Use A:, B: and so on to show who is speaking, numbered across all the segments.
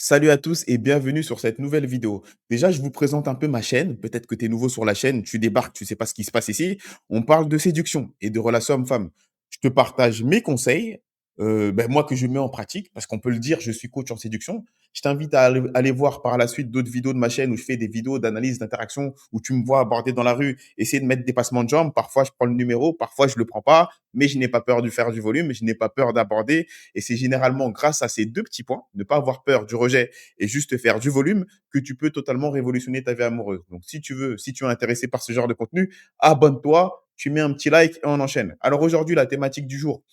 A: Salut à tous et bienvenue sur cette nouvelle vidéo. Déjà, je vous présente un peu ma chaîne. Peut-être que tu es nouveau sur la chaîne, tu débarques, tu sais pas ce qui se passe ici. On parle de séduction et de relations hommes-femmes. Je te partage mes conseils, moi que je mets en pratique, parce qu'on peut le dire, je suis coach en séduction. Je t'invite à aller voir par la suite d'autres vidéos de ma chaîne où je fais des vidéos d'analyse, d'interaction, où tu me vois aborder dans la rue, essayer de mettre des passements de jambes. Parfois, je prends le numéro, parfois, je le prends pas, mais je n'ai pas peur de faire du volume, je n'ai pas peur d'aborder. Et c'est généralement grâce à ces deux petits points, ne pas avoir peur du rejet et juste faire du volume, que tu peux totalement révolutionner ta vie amoureuse. Donc, si tu veux, si tu es intéressé par ce genre de contenu, abonne-toi, tu mets un petit like et on enchaîne. Alors aujourd'hui, la thématique du jour,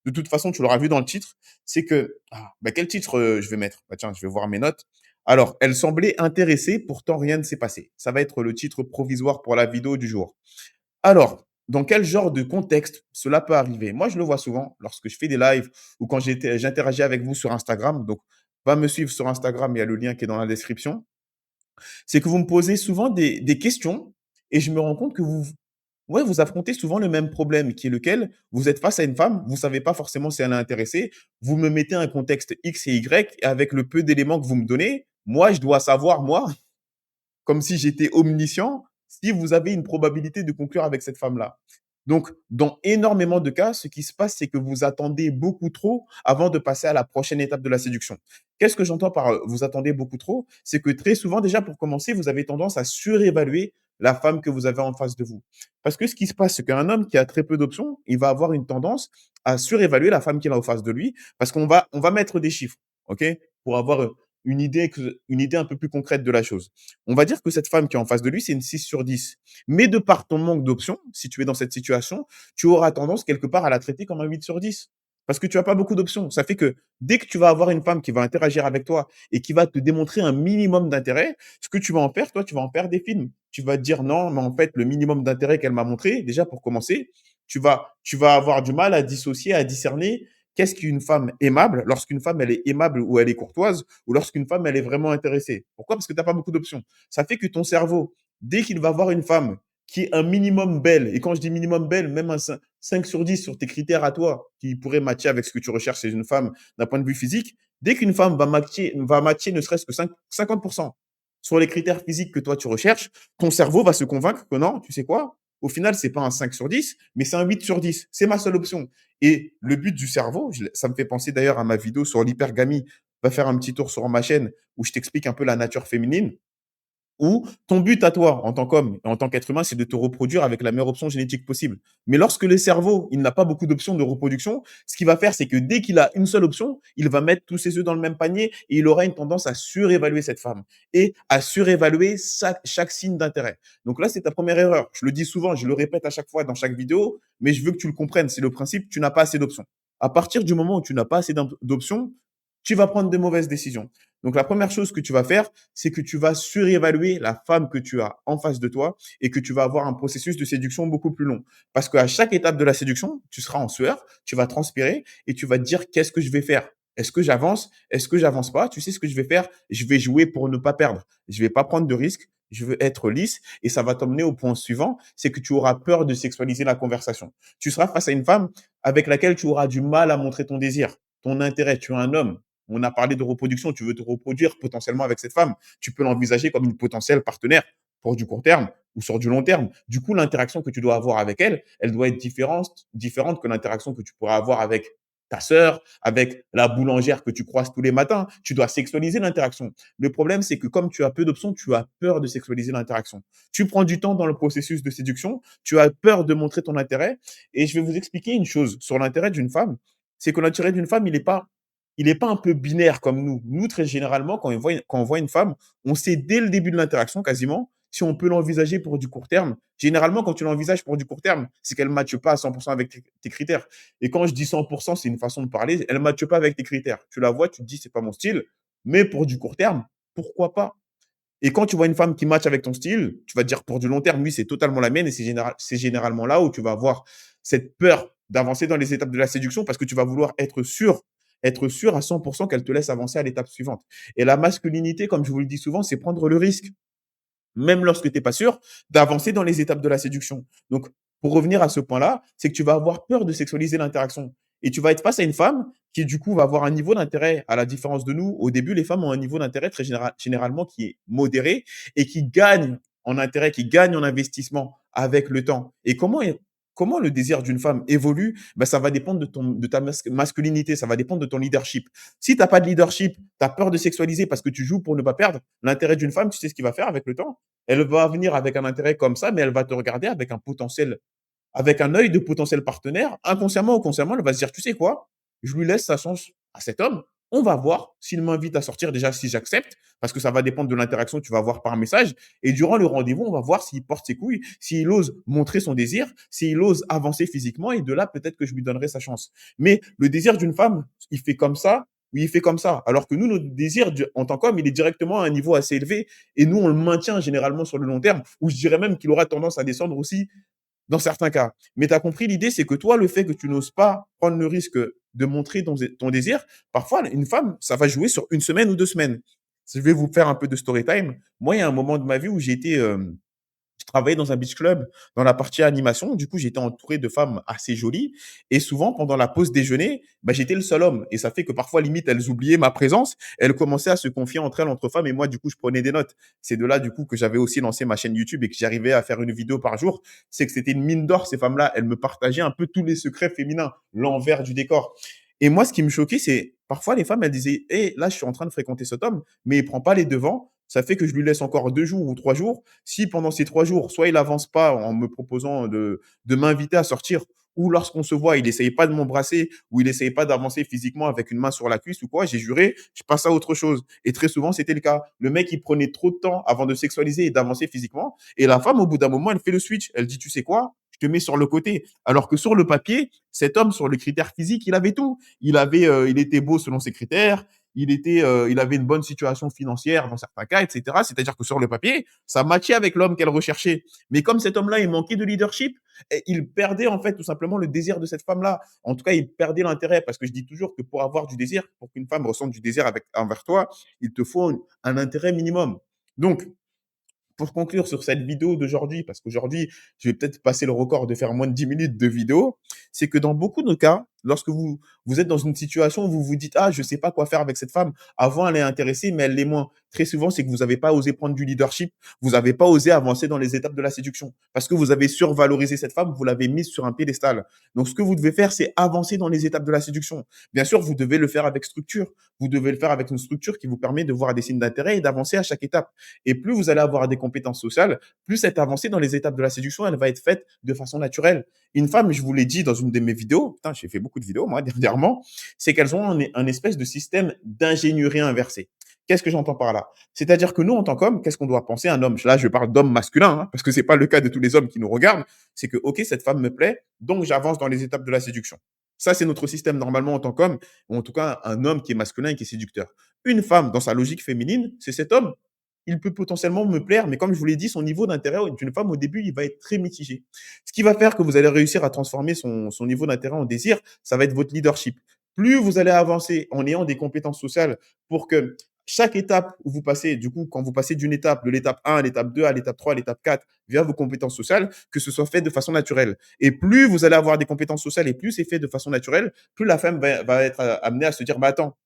A: de toute façon, tu l'auras vu dans le titre, c'est que, quel titre je vais mettre? Bah, tiens, je vais voir mes notes. Alors, elle semblait intéressée, pourtant rien ne s'est passé. Ça va être le titre provisoire pour la vidéo du jour. Alors, dans quel genre de contexte cela peut arriver? Moi, je le vois souvent lorsque je fais des lives ou quand j'interagis avec vous sur Instagram. Donc, va me suivre sur Instagram, il y a le lien qui est dans la description. C'est que vous me posez souvent des questions et je me rends compte que ouais, vous affrontez souvent le même problème qui est lequel? Vous êtes face à une femme, vous savez pas forcément si elle est intéressée, vous me mettez un contexte X et Y et avec le peu d'éléments que vous me donnez, moi, je dois savoir, moi, comme si j'étais omniscient, si vous avez une probabilité de conclure avec cette femme-là. Donc, dans énormément de cas, ce qui se passe, c'est que vous attendez beaucoup trop avant de passer à la prochaine étape de la séduction. Qu'est-ce que j'entends par vous attendez beaucoup trop? C'est que très souvent, déjà pour commencer, vous avez tendance à surévaluer la femme que vous avez en face de vous. Parce que ce qui se passe, c'est qu'un homme qui a très peu d'options, il va avoir une tendance à surévaluer la femme qu'il a en face de lui, parce qu'on va mettre des chiffres, ok, pour avoir une idée un peu plus concrète de la chose. On va dire que cette femme qui est en face de lui, c'est une 6 sur 10. Mais de par ton manque d'options, si tu es dans cette situation, tu auras tendance quelque part à la traiter comme un 8 sur 10. Parce que tu n'as pas beaucoup d'options. Ça fait que dès que tu vas avoir une femme qui va interagir avec toi et qui va te démontrer un minimum d'intérêt, ce que tu vas en faire, toi, tu vas en faire des films. Tu vas te dire non, mais en fait, le minimum d'intérêt qu'elle m'a montré, déjà pour commencer, tu vas avoir du mal à dissocier, à discerner qu'est-ce qu'une femme aimable, lorsqu'une femme elle est aimable ou elle est courtoise, ou lorsqu'une femme elle est vraiment intéressée. Pourquoi? Parce que tu n'as pas beaucoup d'options. Ça fait que ton cerveau, dès qu'il va voir une femme qui est un minimum belle, et quand je dis minimum belle, même un 5 sur 10 sur tes critères à toi, qui pourraient matcher avec ce que tu recherches chez une femme d'un point de vue physique, dès qu'une femme va matcher ne serait-ce que 50% sur les critères physiques que toi tu recherches, ton cerveau va se convaincre que non, tu sais quoi? Au final, c'est pas un 5 sur 10, mais c'est un 8 sur 10. C'est ma seule option. Et le but du cerveau, ça me fait penser d'ailleurs à ma vidéo sur l'hypergamie. Va faire un petit tour sur ma chaîne où je t'explique un peu la nature féminine. Ou ton but à toi, en tant qu'homme et en tant qu'être humain, c'est de te reproduire avec la meilleure option génétique possible. Mais lorsque le cerveau, il n'a pas beaucoup d'options de reproduction, ce qu'il va faire, c'est que dès qu'il a une seule option, il va mettre tous ses œufs dans le même panier et il aura une tendance à surévaluer cette femme et à surévaluer chaque signe d'intérêt. Donc là, c'est ta première erreur. Je le dis souvent, je le répète à chaque fois dans chaque vidéo, mais je veux que tu le comprennes. C'est le principe, tu n'as pas assez d'options. À partir du moment où tu n'as pas assez d'options, tu vas prendre de mauvaises décisions. Donc la première chose que tu vas faire, c'est que tu vas surévaluer la femme que tu as en face de toi et que tu vas avoir un processus de séduction beaucoup plus long. Parce qu'à chaque étape de la séduction, tu seras en sueur, tu vas transpirer et tu vas te dire qu'est-ce que je vais faire? Est-ce que j'avance? Est-ce que j'avance pas? Tu sais ce que je vais faire? Je vais jouer pour ne pas perdre. Je vais pas prendre de risques. Je veux être lisse et ça va t'emmener au point suivant, c'est que tu auras peur de sexualiser la conversation. Tu seras face à une femme avec laquelle tu auras du mal à montrer ton désir, ton intérêt. Tu es un homme, on a parlé de reproduction, tu veux te reproduire potentiellement avec cette femme, tu peux l'envisager comme une potentielle partenaire pour du court terme ou sur du long terme. Du coup, l'interaction que tu dois avoir avec elle, elle doit être différente que l'interaction que tu pourras avoir avec ta sœur, avec la boulangère que tu croises tous les matins. Tu dois sexualiser l'interaction. Le problème, c'est que comme tu as peu d'options, tu as peur de sexualiser l'interaction. Tu prends du temps dans le processus de séduction, tu as peur de montrer ton intérêt. Et je vais vous expliquer une chose sur l'intérêt d'une femme, c'est que l'intérêt d'une femme, il est pas un peu binaire comme nous. Nous, très généralement, quand on voit une femme, on sait dès le début de l'interaction quasiment si on peut l'envisager pour du court terme. Généralement, quand tu l'envisages pour du court terme, c'est qu'elle ne matche pas à 100% avec tes critères. Et quand je dis 100%, c'est une façon de parler, elle ne matche pas avec tes critères. Tu la vois, tu te dis, c'est pas mon style, mais pour du court terme, pourquoi pas? Et quand tu vois une femme qui matche avec ton style, tu vas te dire pour du long terme, oui, c'est totalement la mienne et c'est généralement là où tu vas avoir cette peur d'avancer dans les étapes de la séduction parce que tu vas vouloir être sûr à 100% qu'elle te laisse avancer à l'étape suivante. Et la masculinité, comme je vous le dis souvent, c'est prendre le risque, même lorsque tu n'es pas sûr, d'avancer dans les étapes de la séduction. Donc, pour revenir à ce point-là, c'est que tu vas avoir peur de sexualiser l'interaction. Et tu vas être face à une femme qui, du coup, va avoir un niveau d'intérêt, à la différence de nous. Au début, les femmes ont un niveau d'intérêt très généralement qui est modéré et qui gagne en intérêt, qui gagne en investissement avec le temps. Et comment le désir d'une femme évolue? Ben, ça va dépendre de ta masculinité, ça va dépendre de ton leadership. Si tu n'as pas de leadership, tu as peur de sexualiser parce que tu joues pour ne pas perdre, l'intérêt d'une femme, tu sais ce qu'il va faire avec le temps? Elle va venir avec un intérêt comme ça, mais elle va te regarder avec un œil de potentiel partenaire, inconsciemment ou consciemment, elle va se dire: «Tu sais quoi? Je lui laisse sa chance à cet homme. On va voir s'il m'invite à sortir, déjà si j'accepte, parce que ça va dépendre de l'interaction que tu vas avoir par message et durant le rendez-vous, on va voir s'il porte ses couilles, s'il ose montrer son désir, s'il ose avancer physiquement et de là, peut-être que je lui donnerai sa chance». Mais le désir d'une femme, il fait comme ça ou il fait comme ça. Alors que nous, notre désir en tant qu'homme, il est directement à un niveau assez élevé et nous, on le maintient généralement sur le long terme ou je dirais même qu'il aura tendance à descendre aussi dans certains cas. Mais tu as compris l'idée, c'est que toi, le fait que tu n'oses pas prendre le risque de montrer ton désir, parfois, une femme, ça va jouer sur une semaine ou 2 semaines. Je vais vous faire un peu de story time. Moi, il y a un moment de ma vie où je travaillais dans un beach club, dans la partie animation. Du coup, j'étais entouré de femmes assez jolies et souvent, pendant la pause déjeuner, bah, j'étais le seul homme et ça fait que parfois, limite, elles oubliaient ma présence. Elles commençaient à se confier entre elles, entre femmes et moi, du coup, je prenais des notes. C'est de là, du coup, que j'avais aussi lancé ma chaîne YouTube et que j'arrivais à faire une vidéo par jour. C'est que c'était une mine d'or, ces femmes-là. Elles me partageaient un peu tous les secrets féminins, l'envers du décor. Et moi, ce qui me choquait, c'est parfois les femmes, elles disaient: «Hé, là, je suis en train de fréquenter cet homme, mais il prend pas les devants. Ça fait que je lui laisse encore 2 jours ou 3 jours. Si pendant ces 3 jours, soit il avance pas en me proposant de m'inviter à sortir ou lorsqu'on se voit, il essaye pas de m'embrasser ou il essaye pas d'avancer physiquement avec une main sur la cuisse ou quoi, j'ai juré, je passe à autre chose». Et très souvent, c'était le cas. Le mec, il prenait trop de temps avant de sexualiser et d'avancer physiquement. Et la femme, au bout d'un moment, elle fait le switch. Elle dit: «Tu sais quoi? Je te mets sur le côté». Alors que sur le papier, cet homme, sur les critères physiques, il avait tout. Il était beau selon ses critères, il avait une bonne situation financière dans certains cas, etc. C'est-à-dire que sur le papier, ça matchait avec l'homme qu'elle recherchait. Mais comme cet homme-là, il manquait de leadership, et il perdait en fait tout simplement le désir de cette femme-là. En tout cas, il perdait l'intérêt parce que je dis toujours que pour avoir du désir, pour qu'une femme ressente du désir envers toi, il te faut un intérêt minimum. Donc, pour conclure sur cette vidéo d'aujourd'hui, parce qu'aujourd'hui, je vais peut-être passer le record de faire moins de 10 minutes de vidéo, c'est que dans beaucoup de cas, lorsque vous êtes dans une situation où vous vous dites: «Ah, je sais pas quoi faire avec cette femme. Avant, elle est intéressée, mais elle l'est moins». Très souvent, c'est que vous n'avez pas osé prendre du leadership. Vous n'avez pas osé avancer dans les étapes de la séduction. Parce que vous avez survalorisé cette femme, vous l'avez mise sur un piédestal. Donc, ce que vous devez faire, c'est avancer dans les étapes de la séduction. Bien sûr, vous devez le faire avec structure. Vous devez le faire avec une structure qui vous permet de voir des signes d'intérêt et d'avancer à chaque étape. Et plus vous allez avoir des compétences sociales, plus cette avancée dans les étapes de la séduction, elle va être faite de façon naturelle. Une femme, je vous l'ai dit dans une de mes vidéos, putain, j'ai fait beaucoup de vidéos moi dernièrement, c'est qu'elles ont un espèce de système d'ingénierie inversée. Qu'est-ce que j'entends par là? C'est-à-dire que nous, en tant qu'hommes, qu'est-ce qu'on doit penser à un homme? Là, je parle d'homme masculin, hein, parce que c'est pas le cas de tous les hommes qui nous regardent. C'est que, ok, cette femme me plaît, donc j'avance dans les étapes de la séduction. Ça, c'est notre système normalement en tant qu'homme, ou en tout cas un homme qui est masculin et qui est séducteur. Une femme, dans sa logique féminine, c'est cet homme, il peut potentiellement me plaire, mais comme je vous l'ai dit, son niveau d'intérêt d'une femme au début, il va être très mitigé. Ce qui va faire que vous allez réussir à transformer son niveau d'intérêt en désir, ça va être votre leadership. Plus vous allez avancer en ayant des compétences sociales pour que chaque étape où vous passez, du coup, quand vous passez d'une étape, de l'étape 1 à l'étape 2, à l'étape 3, à l'étape 4, via vos compétences sociales, que ce soit fait de façon naturelle. Et plus vous allez avoir des compétences sociales et plus c'est fait de façon naturelle, plus la femme va être amenée à se dire, bah attends,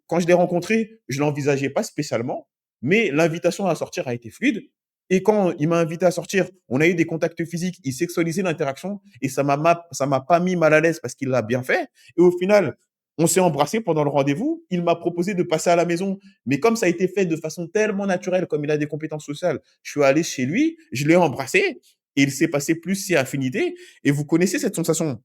A: quand je l'ai rencontré, je l'envisageais pas spécialement, mais l'invitation à sortir a été fluide. Et quand il m'a invité à sortir, on a eu des contacts physiques, il sexualisait l'interaction et ça m'a pas mis mal à l'aise parce qu'il l'a bien fait. Et au final, on s'est embrassé pendant le rendez-vous. Il m'a proposé de passer à la maison. Mais comme ça a été fait de façon tellement naturelle, comme il a des compétences sociales, je suis allé chez lui, je l'ai embrassé et il s'est passé plus si affinité. Et vous connaissez cette sensation,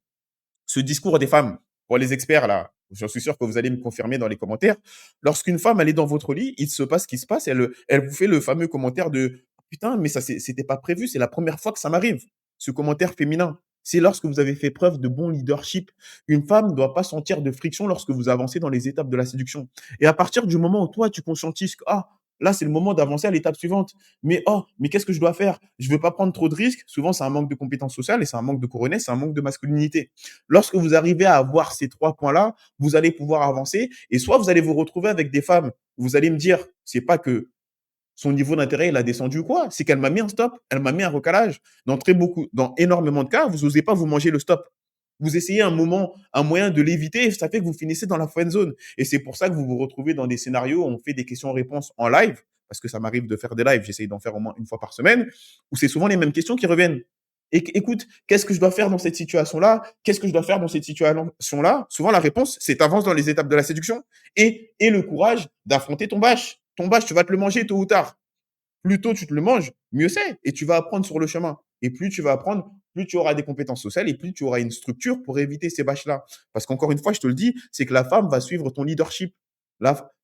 A: ce discours des femmes, pour les experts là, j'en suis sûr que vous allez me confirmer dans les commentaires. Lorsqu'une femme, elle est dans votre lit, il se passe ce qui se passe, elle vous fait le fameux commentaire de putain, mais ça, c'était pas prévu, c'est la première fois que ça m'arrive. Ce commentaire féminin. C'est lorsque vous avez fait preuve de bon leadership. Une femme ne doit pas sentir de friction lorsque vous avancez dans les étapes de la séduction. Et à partir du moment où toi, tu conscientises que, ah, là, c'est le moment d'avancer à l'étape suivante. Mais, oh, mais qu'est-ce que je dois faire? Je veux pas prendre trop de risques. Souvent, c'est un manque de compétences sociales et c'est un manque de coronesse, c'est un manque de masculinité. Lorsque vous arrivez à avoir ces 3 points-là, vous allez pouvoir avancer et soit vous allez vous retrouver avec des femmes, vous allez me dire, c'est pas que son niveau d'intérêt, il a descendu ou quoi, c'est qu'elle m'a mis un stop, elle m'a mis un recalage. Dans énormément de cas, vous osez pas vous manger le stop. Vous essayez un moyen de l'éviter et ça fait que vous finissez dans la friend zone. Et c'est pour ça que vous vous retrouvez dans des scénarios où on fait des questions-réponses en live, parce que ça m'arrive de faire des lives, j'essaye d'en faire au moins une fois par semaine, où c'est souvent les mêmes questions qui reviennent. Écoute, qu'est-ce que je dois faire dans cette situation-là? Qu'est-ce que je dois faire dans cette situation-là? Souvent, la réponse, c'est t'avances dans les étapes de la séduction et le courage d'affronter ton bâche. Ton bâche, tu vas te le manger tôt ou tard. Plus tôt tu te le manges, mieux c'est. Et tu vas apprendre sur le chemin. Et plus tu vas apprendre, plus tu auras des compétences sociales et plus tu auras une structure pour éviter ces bâches-là. Parce qu'encore une fois, je te le dis, c'est que la femme va suivre ton leadership.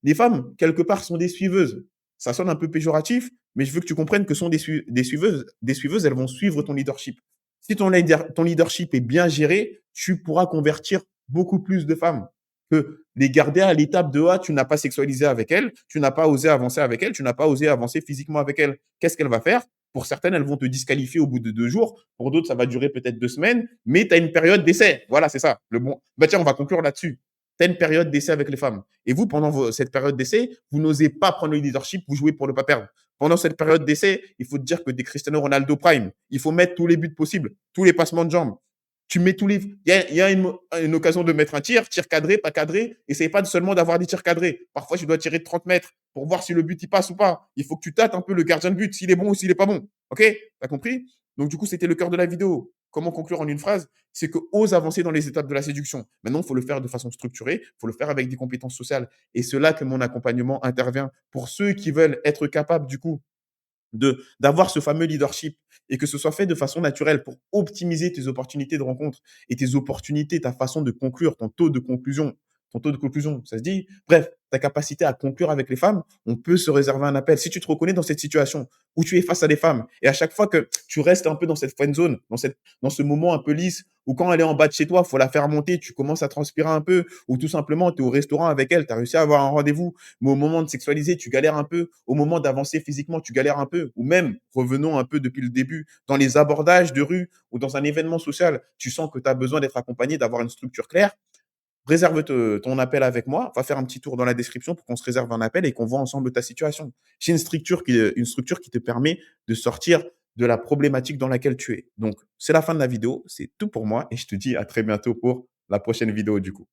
A: Les femmes, quelque part, sont des suiveuses. Ça sonne un peu péjoratif, mais je veux que tu comprennes que sont des suiveuses. Des suiveuses, elles vont suivre ton leadership. Si ton leadership est bien géré, tu pourras convertir beaucoup plus de femmes que les garder à l'étape de ah, tu n'as pas sexualisé avec elle, tu n'as pas osé avancer avec elle, tu n'as pas osé avancer physiquement avec elle. Qu'est-ce qu'elle va faire? Pour certaines, elles vont te disqualifier au bout de 2 jours. Pour d'autres, ça va durer peut-être 2 semaines, mais tu as une période d'essai. Voilà, c'est ça. Le bon. Bah tiens, on va conclure là-dessus. Tu as une période d'essai avec les femmes. Et vous, pendant cette période d'essai, vous n'osez pas prendre le leadership, vous jouez pour ne pas perdre. Pendant cette période d'essai, il faut te dire que des Cristiano Ronaldo Prime, il faut mettre tous les buts possibles, tous les passements de jambes, tu mets tous les. Il y a une occasion de mettre un tir cadré, pas cadré. Essaye pas seulement d'avoir des tirs cadrés. Parfois, tu dois tirer de 30 mètres pour voir si le but il passe ou pas. Il faut que tu tâtes un peu le gardien de but, s'il est bon ou s'il est pas bon. Ok? T'as compris? Donc, du coup, c'était le cœur de la vidéo. Comment conclure en une phrase? C'est que ose avancer dans les étapes de la séduction. Maintenant, il faut le faire de façon structurée, il faut le faire avec des compétences sociales. Et c'est là que mon accompagnement intervient pour ceux qui veulent être capables, du coup, d'avoir ce fameux leadership et que ce soit fait de façon naturelle pour optimiser tes opportunités de rencontre et tes opportunités, ta façon de conclure, ton taux de conclusion, ça se dit. Bref, ta capacité à conclure avec les femmes, on peut se réserver un appel. Si tu te reconnais dans cette situation où tu es face à des femmes et à chaque fois que tu restes un peu dans cette friend zone, dans ce moment un peu lisse, ou quand elle est en bas de chez toi, il faut la faire monter, tu commences à transpirer un peu, ou tout simplement, tu es au restaurant avec elle, tu as réussi à avoir un rendez-vous, mais au moment de sexualiser, tu galères un peu. Au moment d'avancer physiquement, tu galères un peu. Ou même, revenons un peu depuis le début, dans les abordages de rue ou dans un événement social, tu sens que tu as besoin d'être accompagné, d'avoir une structure claire. Réserve ton appel avec moi. Va faire un petit tour dans la description pour qu'on se réserve un appel et qu'on voit ensemble ta situation. J'ai une structure qui te permet de sortir de la problématique dans laquelle tu es. Donc, c'est la fin de la vidéo. C'est tout pour moi et je te dis à très bientôt pour la prochaine vidéo du coup.